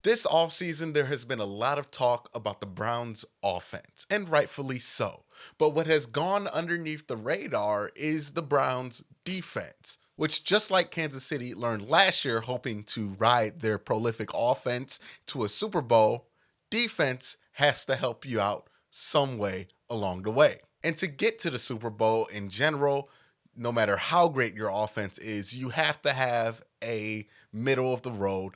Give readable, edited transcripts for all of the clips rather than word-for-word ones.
This offseason, there has been a lot of talk about the Browns' offense, and rightfully so. But what has gone underneath the radar is the Browns' defense, which, just like Kansas City learned last year, hoping to ride their prolific offense to a Super Bowl, defense has to help you out some way along the way. And to get to the Super Bowl in general, no matter how great your offense is, you have to have a middle of the road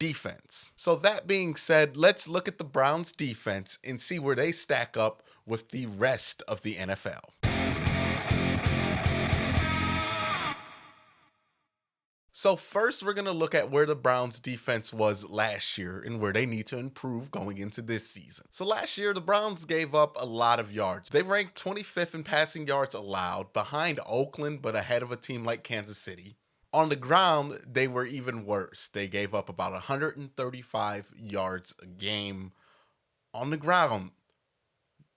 defense. So that being said, let's look at the Browns defense and see where they stack up with the rest of the NFL. So first, we're going to look at where the Browns defense was last year and where they need to improve going into this season. So last year, the Browns gave up a lot of yards. They ranked 25th in passing yards allowed, behind Oakland, but ahead of a team like Kansas City. On the ground, they were even worse. They gave up about 135 yards a game on the ground.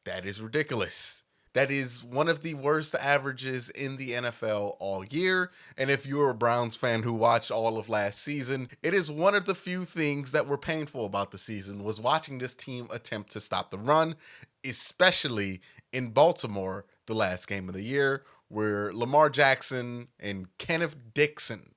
That is ridiculous. That is one of the worst averages in the NFL all year. And if you're a Browns fan who watched all of last season, it is one of the few things that were painful about the season was watching this team attempt to stop the run, especially in Baltimore, the last game of the year, where Lamar Jackson and Kenneth Dixon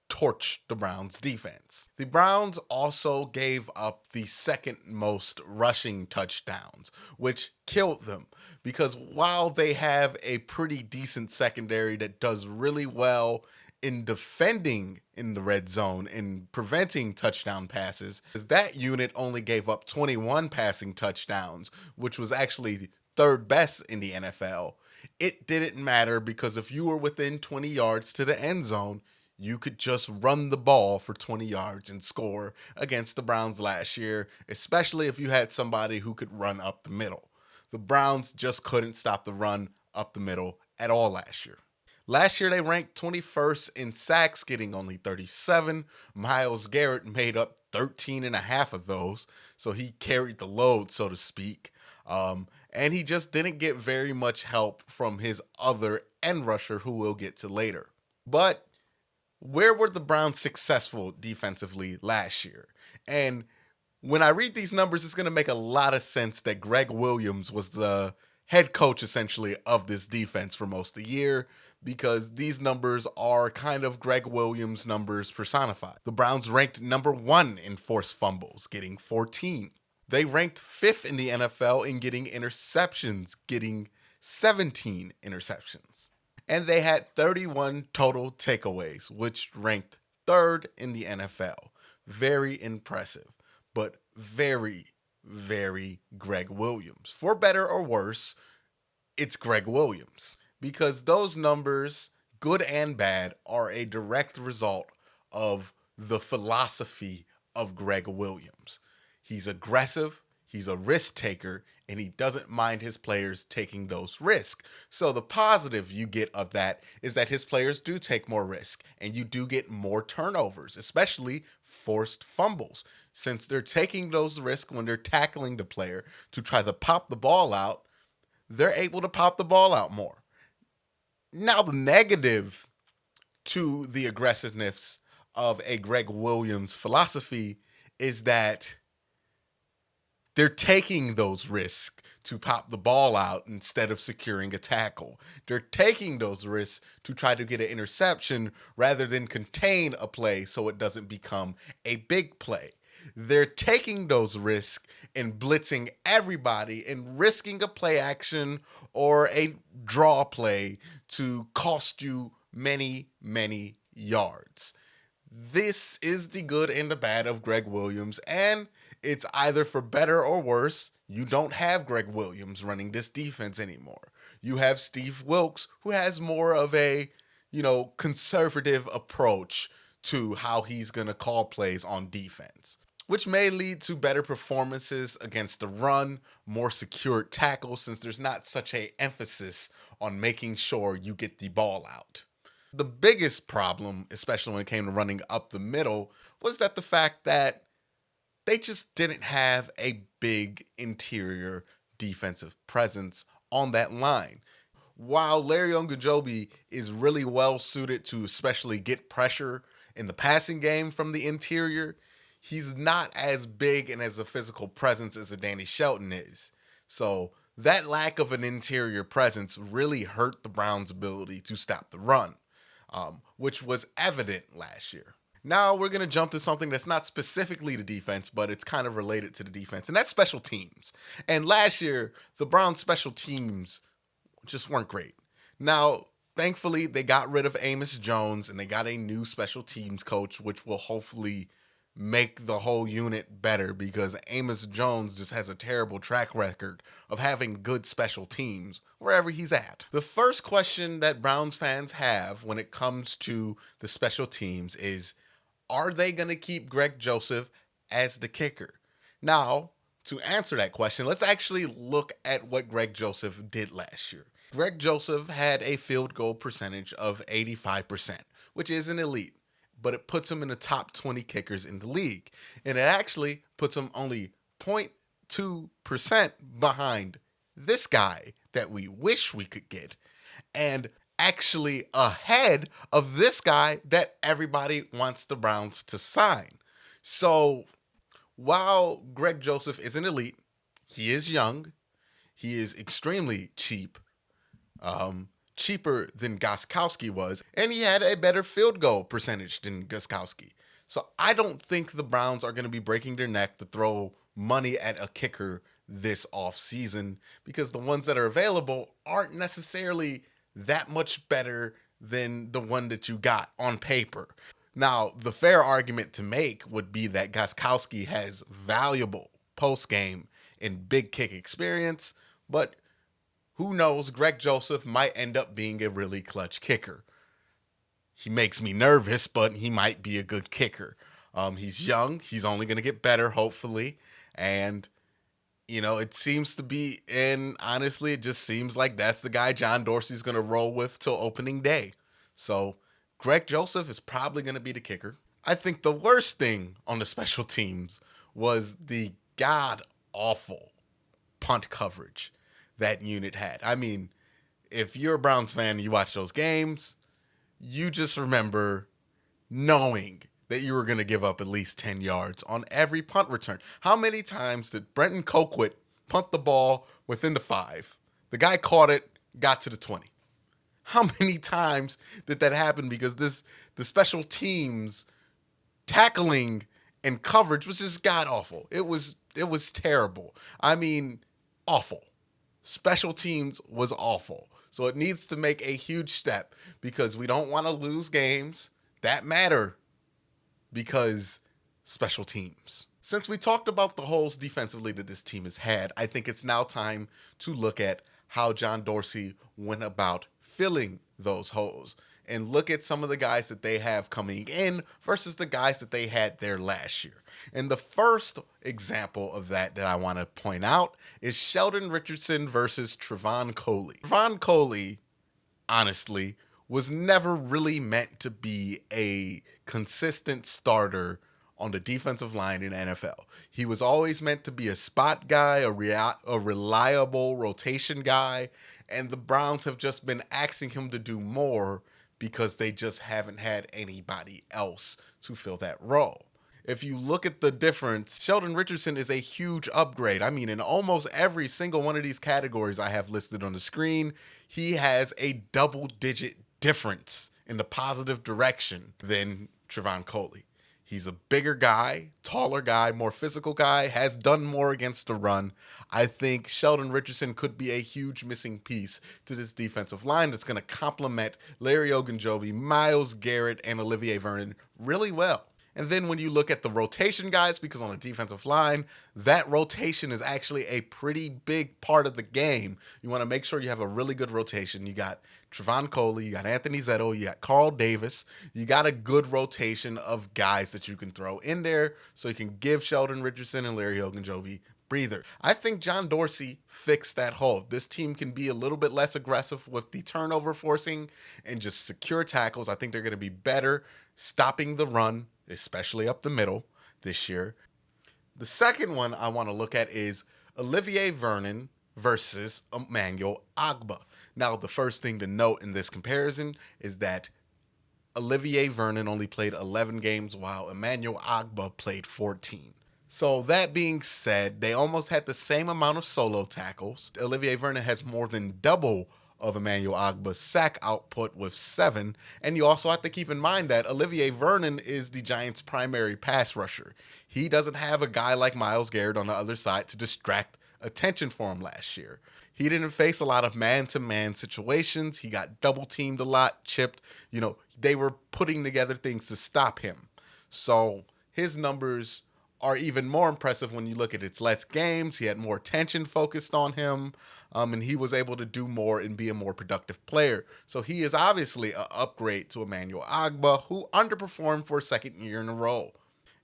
torched the Browns defense. The Browns also gave up the second most rushing touchdowns, which killed them because while they have a pretty decent secondary that does really well in defending in the red zone and preventing touchdown passes, that unit only gave up 21 passing touchdowns, which was actually third best in the NFL. It didn't matter because if you were within 20 yards to the end zone, you could just run the ball for 20 yards and score against the Browns last year, especially if you had somebody who could run up the middle. The Browns just couldn't stop the run up the middle at all last year. Last year, they ranked 21st in sacks, getting only 37. Myles Garrett made up 13 and a half of those, so he carried the load, so to speak. And he just didn't get very much help from his other end rusher, who we'll get to later. But where were the Browns successful defensively last year? And when I read these numbers, it's going to make a lot of sense that Greg Williams was the head coach essentially of this defense for most of the year, because these numbers are kind of Greg Williams numbers personified. The Browns ranked number 1 in forced fumbles, getting 14. They ranked 5th in the NFL in getting interceptions, getting 17 interceptions. And they had 31 total takeaways, which ranked 3rd in the NFL. Very impressive, but very, very Greg Williams. For better or worse, it's Greg Williams. Because those numbers, good and bad, are a direct result of the philosophy of Greg Williams. He's aggressive, he's a risk taker, and he doesn't mind his players taking those risks. So the positive you get of that is that his players do take more risk, and you do get more turnovers, especially forced fumbles. Since they're taking those risks when they're tackling the player to try to pop the ball out, they're able to pop the ball out more. Now, the negative to the aggressiveness of a Greg Williams philosophy is that they're taking those risks to pop the ball out instead of securing a tackle. They're taking those risks to try to get an interception rather than contain a play so it doesn't become a big play. They're taking those risks and blitzing everybody and risking a play action or a draw play to cost you many, many yards. This is the good and the bad of Greg Williams, and it's either for better or worse. You don't have Greg Williams running this defense anymore. You have Steve Wilks, who has more of a, conservative approach to how he's going to call plays on defense, which may lead to better performances against the run, more secured tackles, since there's not such an emphasis on making sure you get the ball out. The biggest problem, especially when it came to running up the middle, was that the fact that they just didn't have a big interior defensive presence on that line. While Larry Ogunjobi is really well suited to especially get pressure in the passing game from the interior, he's not as big and as a physical presence as a Danny Shelton is. So that lack of an interior presence really hurt the Browns' ability to stop the run, which was evident last year. Now we're going to jump to something that's not specifically the defense, but it's kind of related to the defense, and that's special teams. And last year, the Browns' special teams just weren't great. Now, thankfully, they got rid of Amos Jones and they got a new special teams coach, which will hopefully make the whole unit better because Amos Jones just has a terrible track record of having good special teams wherever he's at. The first question that Browns fans have when it comes to the special teams is, are they going to keep Greg Joseph as the kicker? Now, to answer that question, let's actually look at what Greg Joseph did last year. Greg Joseph had a field goal percentage of 85%, which is an elite, but it puts him in the top 20 kickers in the league. And it actually puts him only 0.2% behind this guy that we wish we could get, and actually ahead of this guy that everybody wants the Browns to sign. So while Greg Joseph is an elite, he is young, he is extremely cheap, cheaper than Gostkowski was, and he had a better field goal percentage than Gostkowski. So I don't think the Browns are going to be breaking their neck to throw money at a kicker this offseason because the ones that are available aren't necessarily that much better than the one that you got on paper. Now, the fair argument to make would be that Gostkowski has valuable post-game and big kick experience, but who knows, Greg Joseph might end up being a really clutch kicker. He makes me nervous, but he might be a good kicker. He's young. He's only going to get better, hopefully. And, it seems to be, and honestly, it just seems like that's the guy John Dorsey's going to roll with till opening day. So Greg Joseph is probably going to be the kicker. I think the worst thing on the special teams was the god-awful punt coverage that unit had. I mean, if you're a Browns fan and you watch those games, you just remember knowing that you were going to give up at least 10 yards on every punt return. How many times did Brenton Colquitt punt the ball within the 5? The guy caught it, got to the 20. How many times did that happen? Because the special teams tackling and coverage was just god awful. It was terrible. I mean, awful. Special teams was awful. So it needs to make a huge step because we don't want to lose games that matter because special teams. Since we talked about the holes defensively that this team has had, I think it's now time to look at how John Dorsey went about filling those holes and look at some of the guys that they have coming in versus the guys that they had there last year. And the first example of that I want to point out is Sheldon Richardson versus Trevon Coley. Trevon Coley, honestly, was never really meant to be a consistent starter on the defensive line in NFL. He was always meant to be a spot guy, a reliable rotation guy, and the Browns have just been asking him to do more because they just haven't had anybody else to fill that role. If you look at the difference, Sheldon Richardson is a huge upgrade. I mean, in almost every single one of these categories I have listed on the screen, he has a double-digit difference in the positive direction than Trevon Coley. He's a bigger guy, taller guy, more physical guy, has done more against the run. I think Sheldon Richardson could be a huge missing piece to this defensive line that's going to complement Larry Ogunjobi, Myles Garrett, and Olivier Vernon really well. And then when you look at the rotation guys, because on the defensive line, that rotation is actually a pretty big part of the game. You want to make sure you have a really good rotation. You got Trevon Coley, you got Anthony Zetto, you got Carl Davis. You got a good rotation of guys that you can throw in there so you can give Sheldon Richardson and Larry Ogunjobi breather. I think John Dorsey fixed that hole. This team can be a little bit less aggressive with the turnover forcing and just secure tackles. I think they're going to be better stopping the run, especially up the middle this year. The second one I want to look at is Olivier Vernon versus Emmanuel Ogbah. Now, the first thing to note in this comparison is that Olivier Vernon only played 11 games while Emmanuel Agba played 14. So that being said, they almost had the same amount of solo tackles. Olivier Vernon has more than double of Emmanuel Agba's sack output with 7. And you also have to keep in mind that Olivier Vernon is the Giants' primary pass rusher. He doesn't have a guy like Myles Garrett on the other side to distract attention for him last year. He didn't face a lot of man-to-man situations. He got double-teamed a lot, chipped. They were putting together things to stop him. So his numbers are even more impressive when you look at its less games. He had more attention focused on him, and he was able to do more and be a more productive player. So he is obviously an upgrade to Emmanuel Agba, who underperformed for a second year in a row.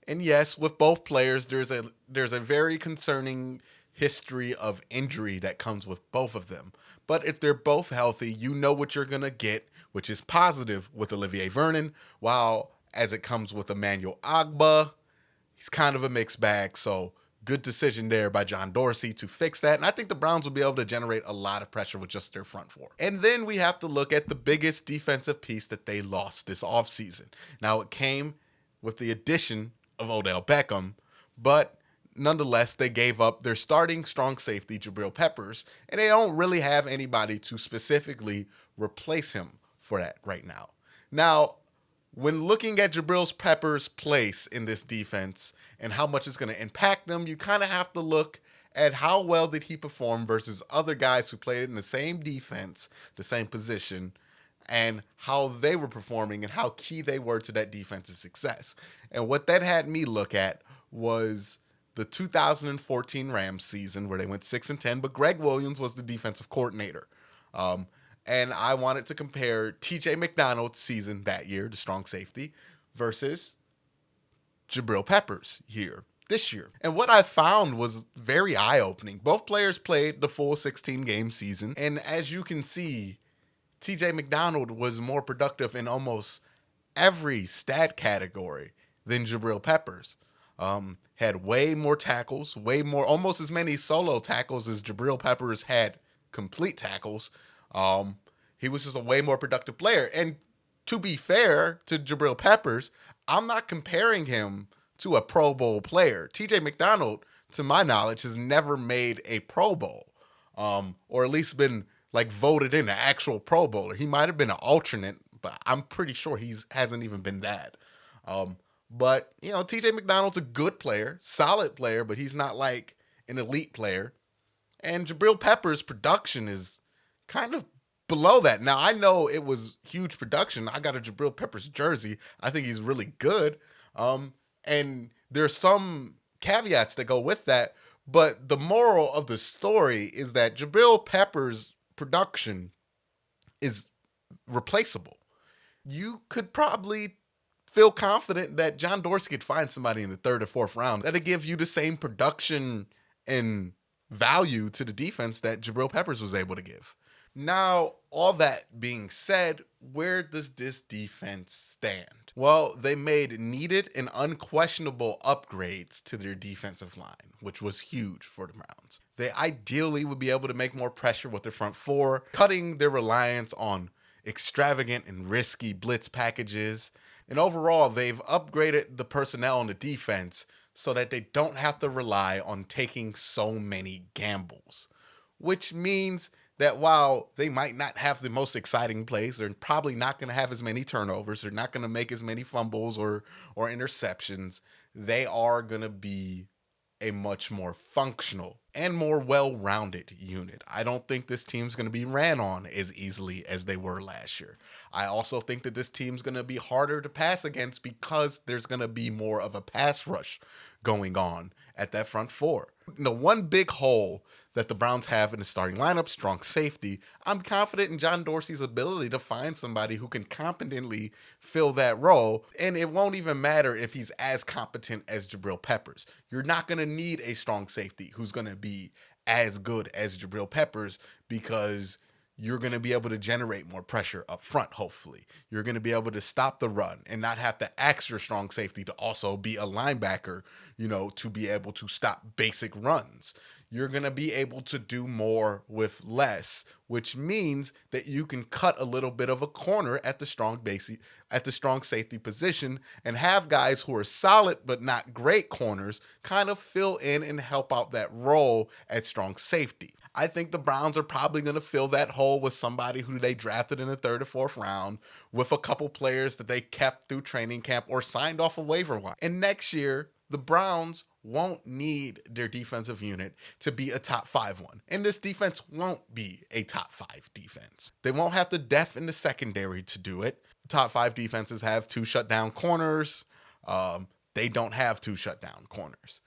And yes, with both players, there's a very concerning history of injury that comes with both of them. But if they're both healthy, you know what you're going to get, which is positive with Olivier Vernon, while as it comes with Emmanuel Agba, he's kind of a mixed bag. So good decision there by John Dorsey to fix that. And I think the Browns will be able to generate a lot of pressure with just their front four. And then we have to look at the biggest defensive piece that they lost this offseason. Now, it came with the addition of Odell Beckham, but nonetheless, they gave up their starting strong safety, Jabril Peppers, and they don't really have anybody to specifically replace him for that right now. Now, when looking at Jabril Peppers' place in this defense and how much it's going to impact them, you kind of have to look at how well did he perform versus other guys who played in the same defense, the same position, and how they were performing and how key they were to that defense's success. And what that had me look at was the 2014 Rams season where they went 6-10, but Greg Williams was the defensive coordinator. And I wanted to compare TJ McDonald's season that year, the strong safety, versus Jabril Peppers' year, this year. And what I found was very eye-opening. Both players played the full 16-game season. And as you can see, TJ McDonald was more productive in almost every stat category than Jabril Peppers. Had way more tackles, almost as many solo tackles as Jabril Peppers had complete tackles. He was just a way more productive player. And to be fair to Jabril Peppers, I'm not comparing him to a Pro Bowl player. TJ McDonald, to my knowledge, has never made a Pro Bowl, or at least been voted in an actual Pro Bowler. He might have been an alternate, but I'm pretty sure he hasn't even been that. But, TJ McDonald's a good player, solid player, but he's not like an elite player. And Jabril Peppers' production is kind of below that. Now, I know it was huge production. I got a Jabril Peppers jersey. I think he's really good. And there's some caveats that go with that. But the moral of the story is that Jabril Peppers' production is replaceable. You could probably feel confident that John Dorsey could find somebody in the 3rd or 4th round that'll give you the same production and value to the defense that Jabril Peppers was able to give. Now, all that being said, where does this defense stand? Well, they made needed and unquestionable upgrades to their defensive line, which was huge for the Browns. They ideally would be able to make more pressure with their front four, cutting their reliance on extravagant and risky blitz packages. And overall, they've upgraded the personnel on the defense so that they don't have to rely on taking so many gambles, which means that while they might not have the most exciting plays, they're probably not going to have as many turnovers, they're not going to make as many fumbles or interceptions, they are going to be a much more functional and more well-rounded unit. I don't think this team's going to be ran on as easily as they were last year. I also think that this team's going to be harder to pass against because there's going to be more of a pass rush going on at that front four. One big hole that the Browns have in the starting lineup, strong safety. I'm confident in John Dorsey's ability to find somebody who can competently fill that role, and it won't even matter if he's as competent as Jabril Peppers. You're not going to need a strong safety who's going to be as good as Jabril Peppers because you're going to be able to generate more pressure up front, hopefully. You're going to be able to stop the run and not have to ask your strong safety to also be a linebacker, to be able to stop basic runs. You're going to be able to do more with less, which means that you can cut a little bit of a corner at the strong safety position and have guys who are solid but not great corners kind of fill in and help out that role at strong safety. I think the Browns are probably going to fill that hole with somebody who they drafted in the 3rd or 4th round, with a couple players that they kept through training camp or signed off a waiver wire. And next year, the Browns won't need their defensive unit to be a top 5 one. And this defense won't be a top 5 defense. They won't have the depth in the secondary to do it. Top 5 defenses have 2 shutdown corners. They don't have 2 shutdown corners.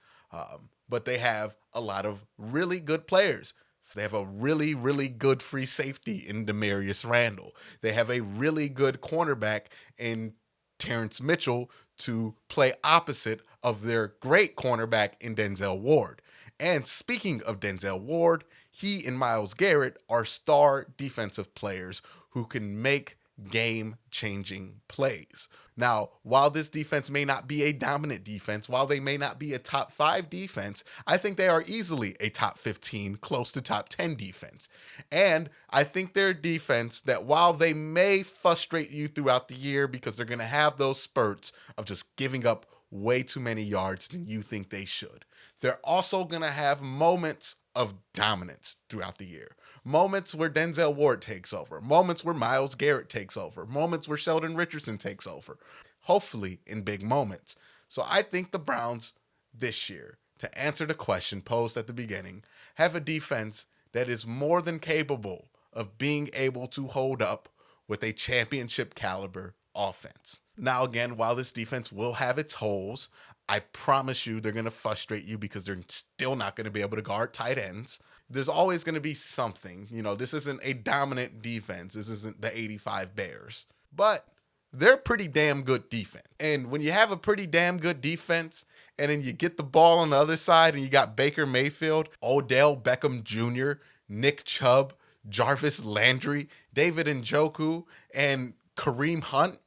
But they have a lot of really good players. They have a really, really good free safety in Demarius Randall. They have a really good cornerback in Terrence Mitchell to play opposite of their great cornerback in Denzel Ward. And speaking of Denzel Ward, he and Myles Garrett are star defensive players who can make game-changing plays. Now, while this defense may not be a dominant defense, while they may not be a top 5 defense, I think they are easily a top 15, close to top 10 defense. And I think they're a defense that, while they may frustrate you throughout the year because they're going to have those spurts of just giving up way too many yards than you think they should, they're also going to have moments of dominance throughout the year. Moments where Denzel Ward takes over, moments where Myles Garrett takes over, moments where Sheldon Richardson takes over, hopefully in big moments. So I think the Browns this year, to answer the question posed at the beginning, have a defense that is more than capable of being able to hold up with a championship caliber offense. Now, again, while this defense will have its holes, I promise you they're going to frustrate you because they're still not going to be able to guard tight ends. There's always going to be something. This isn't a dominant defense. This isn't the 85 Bears. But they're a pretty damn good defense. And when you have a pretty damn good defense, and then you get the ball on the other side and you got Baker Mayfield, Odell Beckham Jr., Nick Chubb, Jarvis Landry, David Njoku, and Kareem Hunt,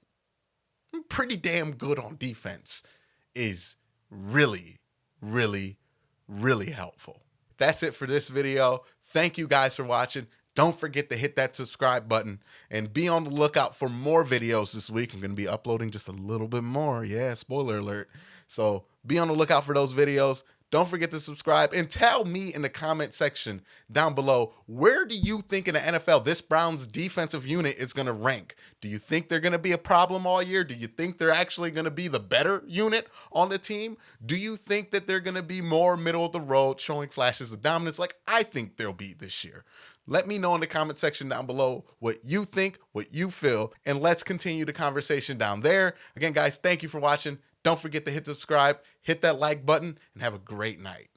pretty damn good on defense is really, really, really helpful. That's it for this video. Thank you guys for watching. Don't forget to hit that subscribe button and be on the lookout for more videos this week. I'm going to be uploading just a little bit more. Yeah, spoiler alert. So be on the lookout for those videos. Don't forget to subscribe and tell me in the comment section down below, where do you think in the NFL this Browns defensive unit is going to rank? Do you think they're going to be a problem all year? Do you think they're actually going to be the better unit on the team? Do you think that they're going to be more middle of the road, showing flashes of dominance like I think they'll be this year? Let me know in the comment section down below what you think, what you feel, and let's continue the conversation down there. Again, guys, thank you for watching. Don't forget to hit subscribe, hit that like button, and have a great night.